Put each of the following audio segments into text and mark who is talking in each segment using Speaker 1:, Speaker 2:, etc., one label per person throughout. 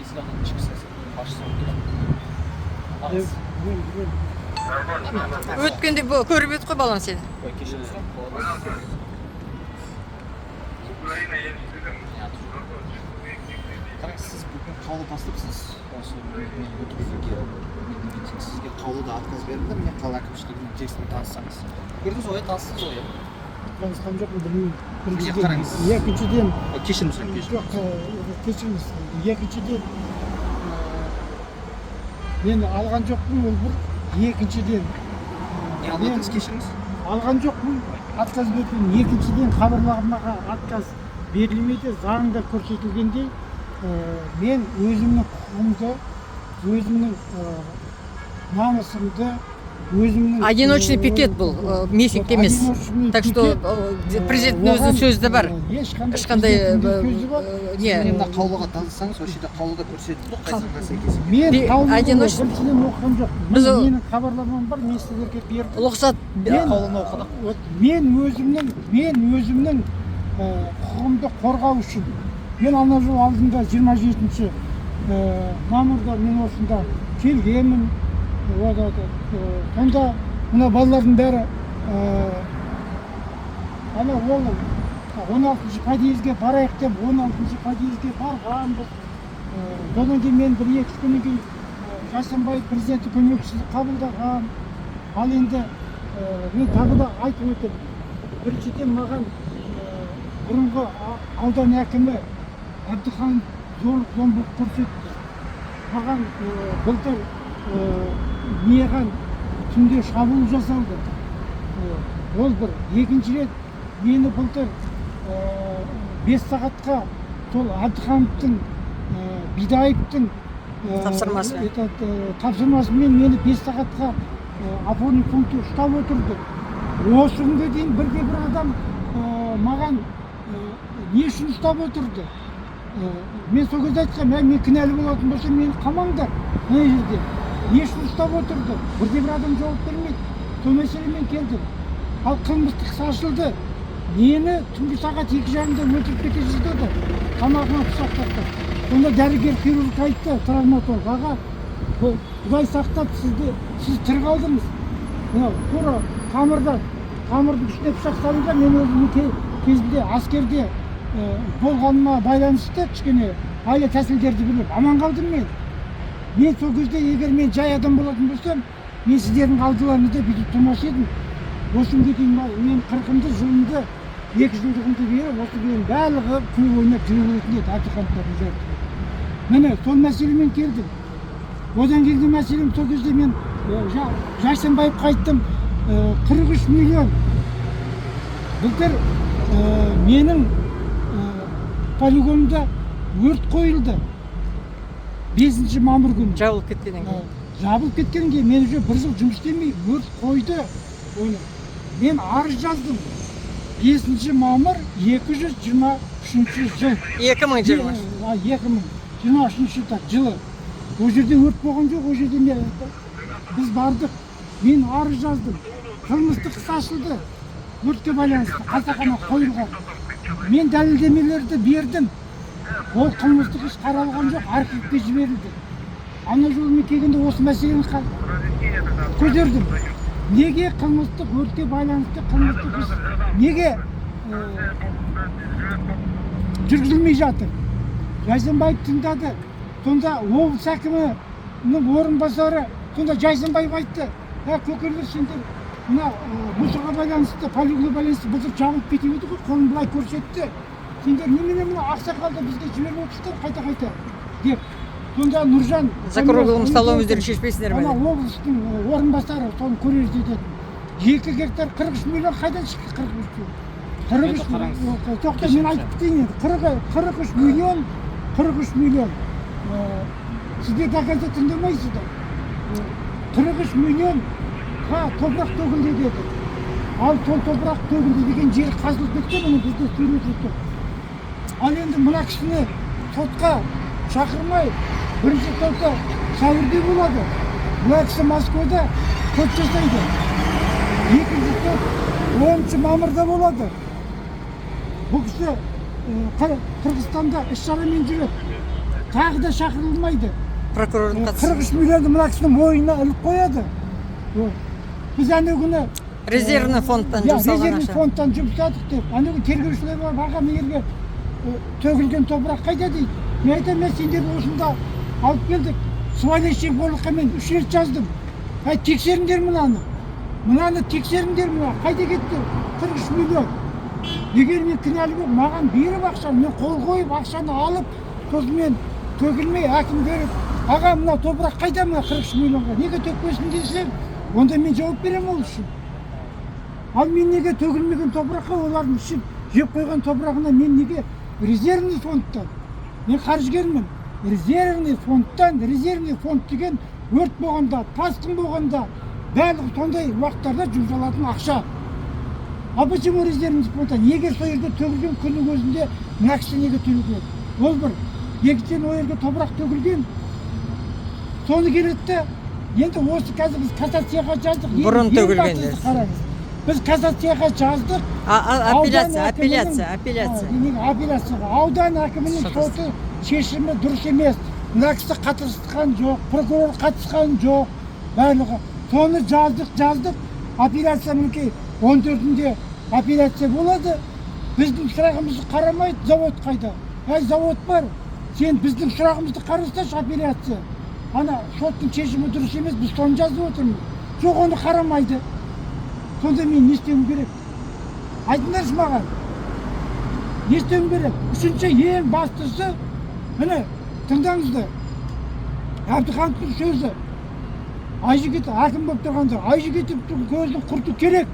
Speaker 1: İslam'ın içki siyaseti başlıyor.
Speaker 2: Өткенде көріп еді ғой балаң сені.
Speaker 1: Кешірім сұрап Қараңыз, сіз бүгін қаулы бастапсыз. Осы сізге қаулыда отказ берілді. Міне қала әкімшілігінің текстімен таныссаңыз. Көрдіңіз, ой, таныссыз ой.
Speaker 3: Танысқан жоқпын, білмеймін.
Speaker 1: Бірінші қараңыз.
Speaker 3: Екіншіден,
Speaker 1: Кешірім сұрап
Speaker 3: жоқ, кешіріңіз. Екіншіден, мен алған жоқпын, ол бір. Екіншіден,
Speaker 1: не алдыңыз, кешіріңіз?
Speaker 3: алған жоқпын, отказ бердім. Екіншіден, хабарламаға отказ берілмейді, заңда көрсетілгендей, мен өзімнің құқығымды, өзімнің намысымды, өзімнің
Speaker 2: Одиночный пикет бұл, митинг емес. Так что президенттің өзінің сөзі де бар. Ешқандай не.
Speaker 1: Мына қаулыға таныссаңыз, осы жерде қаулыда көрсетілді ғой, қай заңға сәйкес.
Speaker 3: Мен қаулыны
Speaker 2: одиночный
Speaker 3: біріншіден оқыған жоқпын. Менің хабарламам бар, мен сіздерге бердім.
Speaker 2: Лұқсат
Speaker 1: Қаулыны оқыдық.
Speaker 3: Мен өзімнің құқығымды қорғау үшін, мен ана жыл алдында 27 мамырда мен осында келгенмін. Сонда мына балалардың бәрі ана ол 16 подъездге барайық деп 16 подъездге барғанбыз. Содан кейін мен бір-екі күннен кейін Жасанбай президенті көмекшісі қабылдаған. Ал енді мен тағы да айтып өтемін. Біріншіден маған бұрынғы аудан әкімі Әбдіхан зорлық-зомбылық көрсетті. Маған былтыр неған түнде шабуыл жасалды. Ол бір. Екінші рет мені былтыр 5 сағатқа сол Әбдіхановтың Бидаевтың тапсырмасымен мені 5 сағатқа опорный пунктте ұстап отырды. Осы күнге дейін бірде-бір адам маған не үшін ұстап отырды? Мен сол кезде айтсам, мен кінәлі болатын болсам, мені қамаңдар. Мына жерде не үшін ұстап отырды? Бірде-бір адам жауап бермейді. Сол мәселемен келдім. Ал қылмыстық іс ашылды. Мені түнгі сағат 2:30-да өлтіріп кете жаздады. Тамағына пышақ тастап. Сонда дәрігер хирург айтты, травматолог, аға, Құдай сақтап сіз тірі қалдыңыз. Тура тамырдың үстіне пышақ салынған. Мен өзім кезінде әскерде болғаныма байланысты кішкене айла тәсілдерді біліп аман қалдым мен. Мен сол кезде егер мен жай адам болатын болсам, мен сіздердің алдыларыңызда бүйтіп тұрмас едім. Осы күнге дейін мен 40-ымды жылымды 2 жылдығымды беріп, осы кейін барлығы күліп ойнап жүре беретін еді Әбдіхановтардың жартылы. Міне сол мәселемен келдім. Одан келген мәселем сол кезде мен Жасанбаев қайттым 43 миллион. Былтыр менің полигонымда өрт қойылды. 5 мамыр күні.
Speaker 2: жабылып кеткеннен кейін.
Speaker 3: Жабылып кеткеннен кейін мен уже 1 жыл жұмыс істемей өрт қойды. Мен арыз жаздым. 5 мамыр 223 жыл. 2023 жылы. О жерде өрт болған жоқ, о жерде біз бардық. Мен арыз жаздым. Қылмыстық іс ашылды. Өртке байланысты қалтақана қойылған. Мен дәлелдемелерді бердім. Ол қылмыстық іс қаралған жоқ, архивке жіберілді. Ана жолы мен келгенде осы мәселені көтердім. Неге қылмыстық өртке байланысты қылмыстық іс неге жүргізілмей жатыр? Жасанбаев тыңдады. Сонда облыс әкімінің орынбасары сонда Жасанбаев айтты, көкелер сендер мына мұсырға байланысты, полигонға байланысты бұзып жабылып кетіп еді ғой, қолын былай көрсетті. Сендер немене мына ақсақалды бізге жіберіп отырсыздар қайта деп. Сонда Нұржан
Speaker 2: За круглым столом өздері шешпейсіңдер ме?
Speaker 3: Ана облыстың орынбасары соны көреді деді. 2 гектар 43 миллион қайдан шықты? 43 миллион. Тоқта мен айтып кетейін енді. 43 миллион. Сіздер доказать тыңдамайсыздар. 43 миллион топырақ төгілді деді. Ал сол топырақ төгілді деген жер қазылып кеткен, оны бізде сөйлетіп. Ал енді мына кісіні сотқа шақырмай, бірінші сотта сәуірде болады. Бұл кісі Москвада сот жасайды. Екінші сот 10 мамырда болады. Бұл кісі Қырғызстанда іс-шарамен жүреді. тағы да шақырылмайды.
Speaker 2: Прокурордың
Speaker 3: 43
Speaker 2: қатысы.
Speaker 3: миллионды мына кісінің мойнына іліп қояды. Біз ана күні
Speaker 2: Резервный фондтан жұмсалған
Speaker 3: резервный
Speaker 2: ақша.
Speaker 3: фондтан жұмсадық деп. Ана күні тергеушілер бар, аға мына жерге төгілген топырақ қайда дейді. Мен айтамын, мен сендерді осында алып келдік. Сыбайлас жемқорлыққа мен 3 рет жаздым. Тексеріңдер мынаны тексеріңдер, мына қайда кетті? 43 миллион. Егер мен кінәлі болып, маған беріп ақшаны, мен қол қойып ақшаны алып, сосын мен төгілмей әкім беріп, аға мына топырақ қайда мына 43 миллионға? Неге төкпесін десем, онда мен жауап беремін ол үшін. Ал мен неге төгілмеген топыраққа, олардың үшін жеп қойған топырағына мен неге резервный фондтан? Мен қаржыгермін. Резервный фондтан, резервный фонд деген өрт болғанда, тасқын болғанда, барлық сондай уақыттарда жұмсалатын ақша. А почему резервный фондтан? Егер сол жерде төгілген күннің өзінде мына кісі неге төгілген? Ол бір, екіншіден ол жерге топырақ төгілген, соны келеді де, енді осы қазір біз кассацияға жаздық.
Speaker 2: Бұрын төгілгенде.
Speaker 3: Біз кассацияға жаздық. Апелляцияға. Аудан әкімінің соты шешімі дұрыс емес. Мына кісі қатысқан жоқ, прокурор қатысқан жоқ, барлығы. Соны жаздық. Апелляция мінекей 14-інде апелляция болады. Біздің сұрағымызды қарамайды, завод қайда? Завод бар. Сен біздің сұрағымызды қарасашы, апелляция. Ана соттың шешімі дұрыс емес, біз соны жазып отырмыз. Жоқ, оны қарамайды. Сонда мен не істеуім керек? Айтыңдаршы маған. Не істеуім керек? Үшінші ең бастысы, міне, тыңдаңыздар. Әбдіхановтың сөзі. Айжігіт әкім болып тұрғанда, Айжігіттің көздің құрты керек.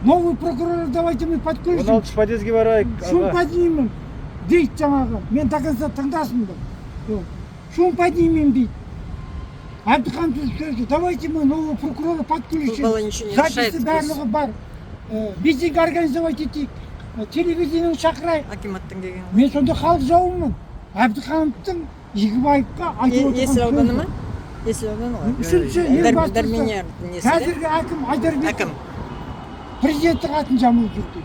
Speaker 3: Новый прокурор, давайте мы подключим.
Speaker 1: 16 подъездге барайық.
Speaker 3: Шум поднимем, дейді жаңағы. Мен до конца тыңдасын ба. Шум поднимем, дейді. Әбдіхановтың сөзі. Давайте мы нового прокурора подключим. Записи барлығы бар. Митинг организовать етейік. Телевидениені шақырайық.
Speaker 2: Акиматтың келген.
Speaker 3: Мен сонда халық жауымын. Әбдіхановтың Егібаевқа айтып отырған
Speaker 2: Есіл ауданы ма? Есіл ауданы ғой.
Speaker 3: Үшінші ең бастысы, қазіргі әкім Айдарбеков президенттің атын жамылып жүрді.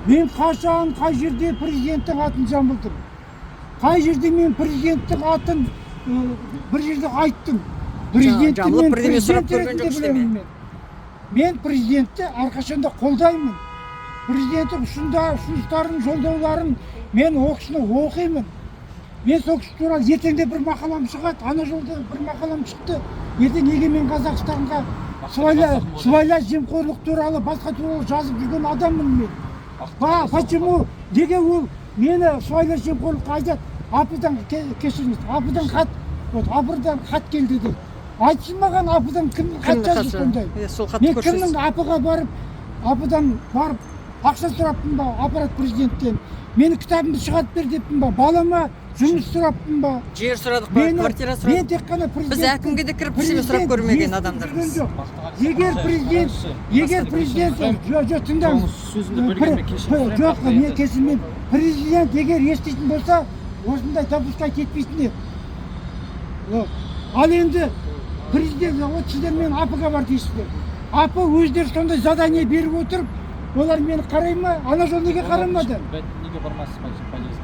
Speaker 3: Мен қашан, қай жерде президенттің атын жамылдым? Қай жерде мен президенттің атын бір жерде айттым? Президентті мен президент ретінде білемін. Мен президентті әрқашанда қолдаймын. Президенттің ұсыныстарын, жолдауларын мен оқысыны оқимын. Мен сол кісі туралы ертеңде бір мақалам шығады, ана жолда бір мақалам шықты. Ертең егемен Қазақстанға сыбайлас жемқорлық туралы, басқа туралы жазып жүрген адаммын мен. Почему? Неге ол мені сыбайлас жемқорлыққа айтады? Апыдан кешіріңіз, апыдан хат келді дейді. Айтсын маған, апыдан кім хат жазды сондай? Мен кімнің апыға барып, апыдан барып ақша сұраппын ба, аппарат президенттен? Мені кітабымды шығарып бер деппін ба? Балама жұмыс сұраппын ба?
Speaker 2: Жер сұрадық па, квартира сұрадық.
Speaker 3: Мен тек қана президент.
Speaker 2: Біз әкімге де кіріп ештеңе сұрап көрмеген адамдармыз.
Speaker 3: Егер президент, жоқ, тыңдаңыз. Жоқ, мен кесілмеймін. Президент егер еститін болса, осындай допускать етпейтін еді. Ал енді президент, вот сіздер мен апыға бар дейсіздер. Апы өздері сондай задание беріп отырып, олар мені қарай ма? Ана жол неге қарамады?
Speaker 1: Неге бармасыз подъездге?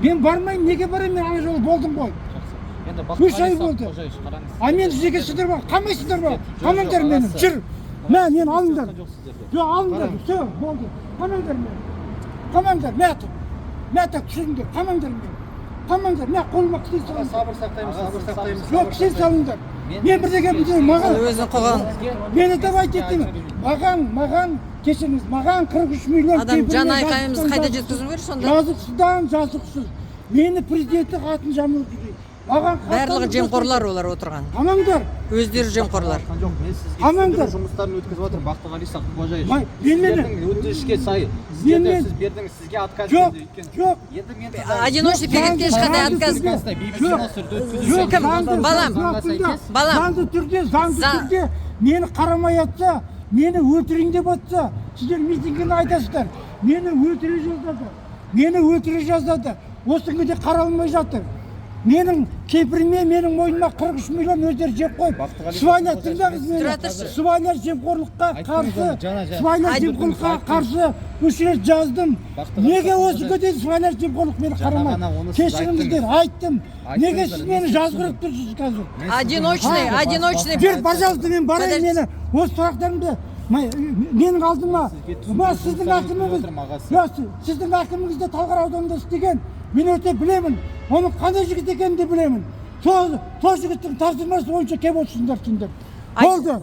Speaker 3: Мен бармайын, неге барайын? Мен ана жол болдым ғой. 3 ай болды. А мен сіздерге сіздер бар, қамайсыздар ба? Қамаңдар мені, жүр. Мен алыңдар. Жоқ, алыңдар, все, болды. Қамаңдар мені. Қамаңдар, мәтіп түсіріңдер, қамаңдар мені. Қамаңдар, мен қолыма кісен салыңдар.
Speaker 1: Сабыр сақтаймыз.
Speaker 3: Жоқ, кісен салыңдар. Мен бірдеген маған.
Speaker 2: Өзін қоған.
Speaker 3: Мені давайте еттім. Маған, кешіріңіз, маған 43 миллион
Speaker 2: Адам жан айқайымызды қайда жеткізу керек сонда?
Speaker 3: Жазықсыз. Мені президенттің атын жамылып жүрді.
Speaker 2: Барлығы жемқорлар олар отырған.
Speaker 3: Қамаңдар.
Speaker 2: Өздері жемқорлар.
Speaker 1: Жоқ, мен сізге жұмыстарын өткізіп отырмын, Бақтығали Сақтықожаевич. Сіздердің өтінішке сай. Сіз бердіңіз, сізге отказ берді.
Speaker 3: Жоқ.
Speaker 2: Одиночный передке ешқандай отказ.
Speaker 3: Заңды түрде мені қарамай атса, мені өлтірейін деп атса, сіздер митингіні айтасыздар. Мені өлтіре жаздады. Осы күнге қаралмай жатыр. менің кемпіріме менің мойныма 43 миллион өздері жеп қойып сыбайлас тыңдаңыз мені сыбайлас жемқорлыққа қарсы сыбайлас жемқорлыққа қарсы үш рет жаздым неге осы көтен сыбайлас жемқорлық мені қарамайды кешіріңіздер айттым неге сіз мені жазғырып тұрсыз қазір
Speaker 2: одиночный
Speaker 3: жүр пожалуйста мен барайын мені осы сұрақтарымды менің алдыма сіздің әкіміңіз сіздің әкіміңізде Талғар ауданында істеген мен өте білемін оның қандай жігіт екенін де білемін сол жігіттің тапсырмасы бойынша келіп отырсыңдар сендер болды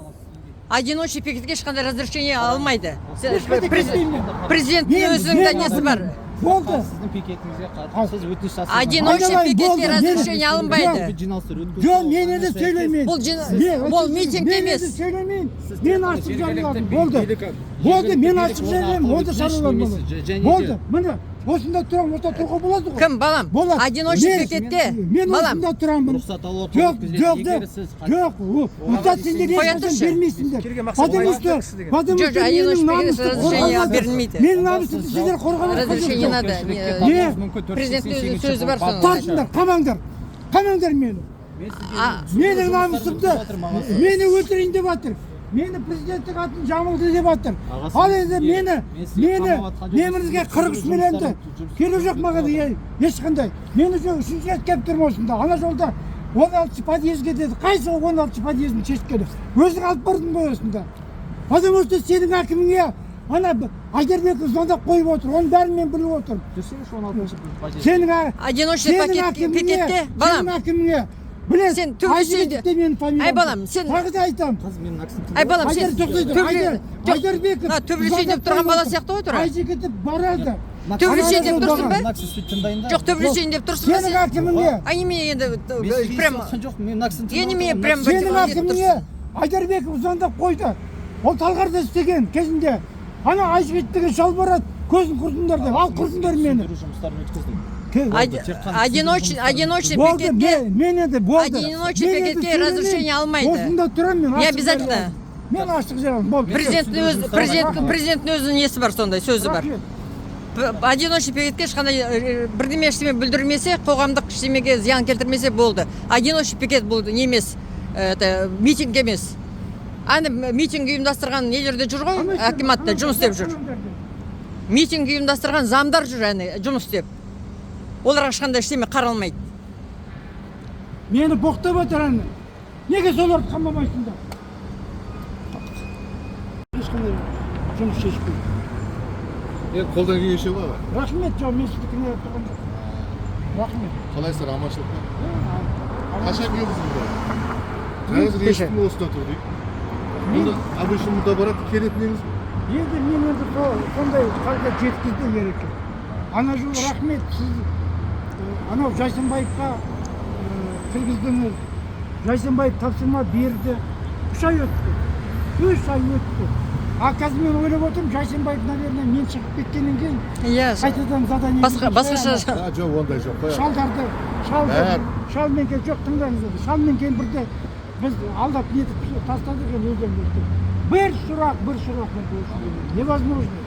Speaker 2: одиночный пикетке ешқандай разрешение алмайды президенттің өзінің де несі бар
Speaker 3: болды
Speaker 1: сіздің пикетіңізге қарсы сіз өтініш жасадыңыз
Speaker 2: одиночный пикетке разрешение алынбайды
Speaker 3: жоқ мен енді сөйлемеймін
Speaker 2: бұл митинг емес
Speaker 3: мен ашық жарияладым болды мен ашық жариялаймын онда шаруалар болды міне осында тұрамын осында тұруға болады ғой
Speaker 2: кім балам одиночный пикетке
Speaker 3: мен осында тұрамын
Speaker 1: рұқсат алып отырмыз
Speaker 3: жоқ рұқсат сендер ешқашан бермейсіңдер потому что менің намысым менің намысымды сіздер қорғамай
Speaker 2: разрешение надо президенттің өзінің сөзі бар соның
Speaker 3: тартыңдар қамаңдар мені менің намысымды мені өлтірейін деп жатыр мені президенттің атын жамылды деп жатыр ал енді мені немізге 43 миллионды керек жоқ маған ешқандай мен уже үшінші рет келіп тұрмын осында ана жолда 16 подъездге деді қайсы 16 подъездін шешкені өзің алып бардың ғой осында потому что сенің әкіміңе ана Айдарбеков звондап қойып отыр оның бәрін мен біліп отырмын сенің
Speaker 2: одиночный пикетте балам
Speaker 3: әкіміңе білесің
Speaker 2: сен төбелесейін ай балам сен
Speaker 3: тағы да айтамын
Speaker 2: ай балам сен
Speaker 3: Айдарбеков
Speaker 2: төбелесейін деп тұрған бала сияқты ғой тұра
Speaker 3: айжігітіп барады
Speaker 2: төбелесейін деп тұрсың ба жоқ төбелесейін деп тұрсың ба
Speaker 3: сенің әкіміңе
Speaker 2: немене енді прям немене прям
Speaker 3: сенің әкіміңе Айдарбеков звондап қойды ол Талғарда істеген кезінде ана айжігіттігі шалбарат көзін құртыңдар деп ал құртыңдар мені
Speaker 1: жұмыстарын өткіздім
Speaker 2: одиночный пикетке одиночный пикетке разрешение алмайды
Speaker 3: осында тұрамын мен
Speaker 2: не обязательно
Speaker 3: мен ашық жарамын болды
Speaker 2: президенттің өзінің несі бар сондай сөзі бар одиночный пикетке ешқандай бірдеме ештеме бүлдірмесе қоғамдық ештемеге зиян келтірмесе болды одиночный пикет бұл не емес митинг емес ана митинг ұйымдастырған нелерде жүр ғой акиматта жұмыс істеп жүр митинг ұйымдастырған замдар жүр әне жұмыс істеп оларға ешқандай ештеме қаралмайды
Speaker 3: мені боқтап отыр ана неге соларды қамамайсыңдар ешқандай жұмыс шешпейді
Speaker 4: енді қолдан келгенше ғой
Speaker 3: рахмет жоқ мен сізді кінәлап тұрған жоқпын рахмет
Speaker 4: қалайсыздар аманшылық па қашан келдіңіз мұнда қазір ешкім осында тұр дейді обычно мұнда барады келетін едіңіз ғой
Speaker 3: енді мен енді сондай халға жеткізді ереке ана жолы рахмет сіз анау Жайсанбаевқа кіргіздіңіз Жайсанбаев тапсырма берді 3 ай өтті а қазір мен ойлап отырмын Жайсанбаев наверное мен шығып кеткеннен кейін қайтадан задание
Speaker 2: басқаша
Speaker 4: жоқ ондай жоқ қой
Speaker 3: шалмен келіп жоқ тыңдаңыз шалмен кейін бірде біз алдап нетіп тастадық енді өздеріңіз бір сұрақ невозможно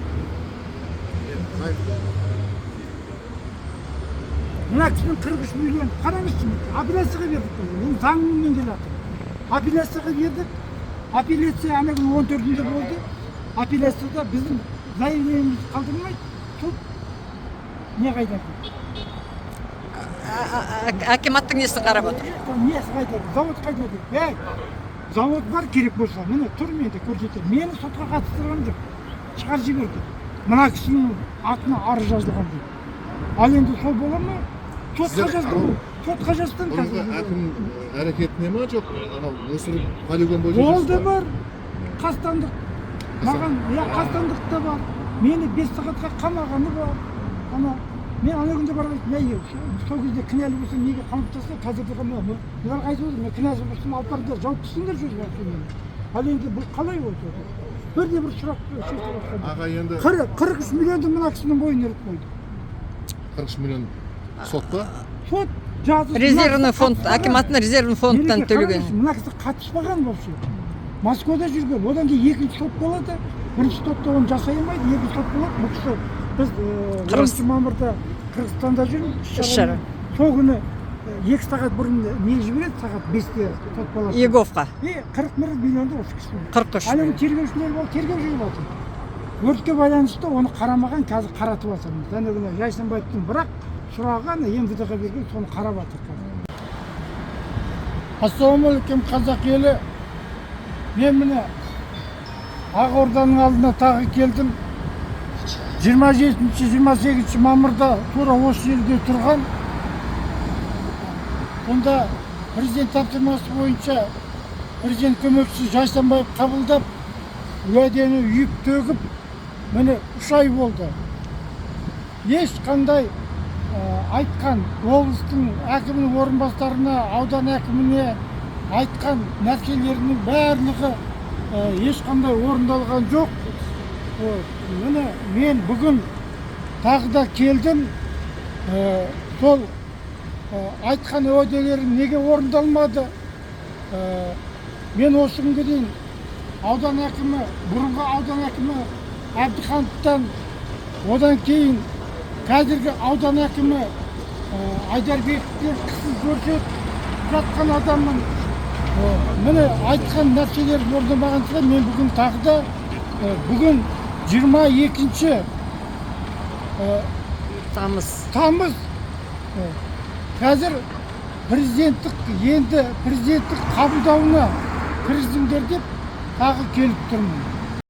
Speaker 3: мына кісінің 43 миллион қараңызшы апелляцияға бердік бұл заңмен келе жатыр апелляцияға бердік апелляция ана күні 14-інде болды апелляцияда біздің заявлениемізді қалдырмайды суд не қайтарды
Speaker 2: акиматтың несі қарап отыр
Speaker 3: несі қайтады завод қайтады завод бар керек болса міне тұр менде көрсетемін мені сотқа қатыстырған жоқ шығарып жіберді мына кісінің атына арыз жазылған дейді ал енді сол бола ма сотқа жаздым
Speaker 4: қазір әкім әрекетіне ма жоқ анау өсіріп полигон бойынша
Speaker 3: ол да бар қастандық маған қастандық та бар мені 5 сағатқа қамағаны бар ана мен ана күнде барып айттым сол кезде кінәлі болсам неге қамап тастады қазірде мыналарға айтып отырмын мен кінәсі болсам алып барыңдар жауып түсіңдер сөз ал енді бұл қалай осы бірде бір сұрақ шешіліп
Speaker 4: аға енді
Speaker 3: 43 миллионды мына кісінің бойына іліп қойды
Speaker 4: 43 миллион сот па
Speaker 3: сот жазып
Speaker 2: резервный фонд акиматтың резервный фондтан төлеген
Speaker 3: мына кісі қатыспаған вообще Москвада жүрген одан кейін екінші сот болады бірінші сотта оны жасай алмайды екінші сот болады бұл кісі біз 10 мамырда Қырғызстанда жүрміз іс-шара сол күні 2 сағат бұрын не жібереді, сағат 5-те сот палатасы.
Speaker 2: Еговқа
Speaker 3: 40 миллионды осы кісі.
Speaker 2: 43
Speaker 3: Ал енді
Speaker 2: миллион.
Speaker 3: тергеушілер бар, тергеу жүріп жатыр. Өртке байланысты оны қарамаған, қазір қаратып жатырмыз. Және күні Жайсанбаевтың бірақ сұраған МВД-ға берген, соны қарап жатыр қазір. Ассалаумағалейкум қазақ елі. Мен міне Ақорданың алдына тағы келдім. 27-28 мамырда тура осы жерде тұрған. Онда президент тапсырмасы бойынша президент көмекшісі Жайсанбаев қабылдап, уәдені үйіп төгіп, міне 3 ай болды. Ешқандай айтқан облыстың әкімінің орынбасарына, аудан әкіміне айтқан нәрселерінің барлығы ешқандай орындалған жоқ. Міне мен бүгін тағы да келдім. Сол айтқан уәделерім неге орындалмады? Мен осы күнге дейін аудан әкімі, бұрынғы аудан әкімі Әбдіхановтан, одан кейін қазіргі аудан әкімі Айдарбековтен қысым көрсетіп жатқан адамның міне айтқан нәрселер орындалмаған шығар. Мен бүгін тағы да бүгін 22 тамыз қазір президенттік қабылдауына кірісіңдер деп тағы келіп тұрмын.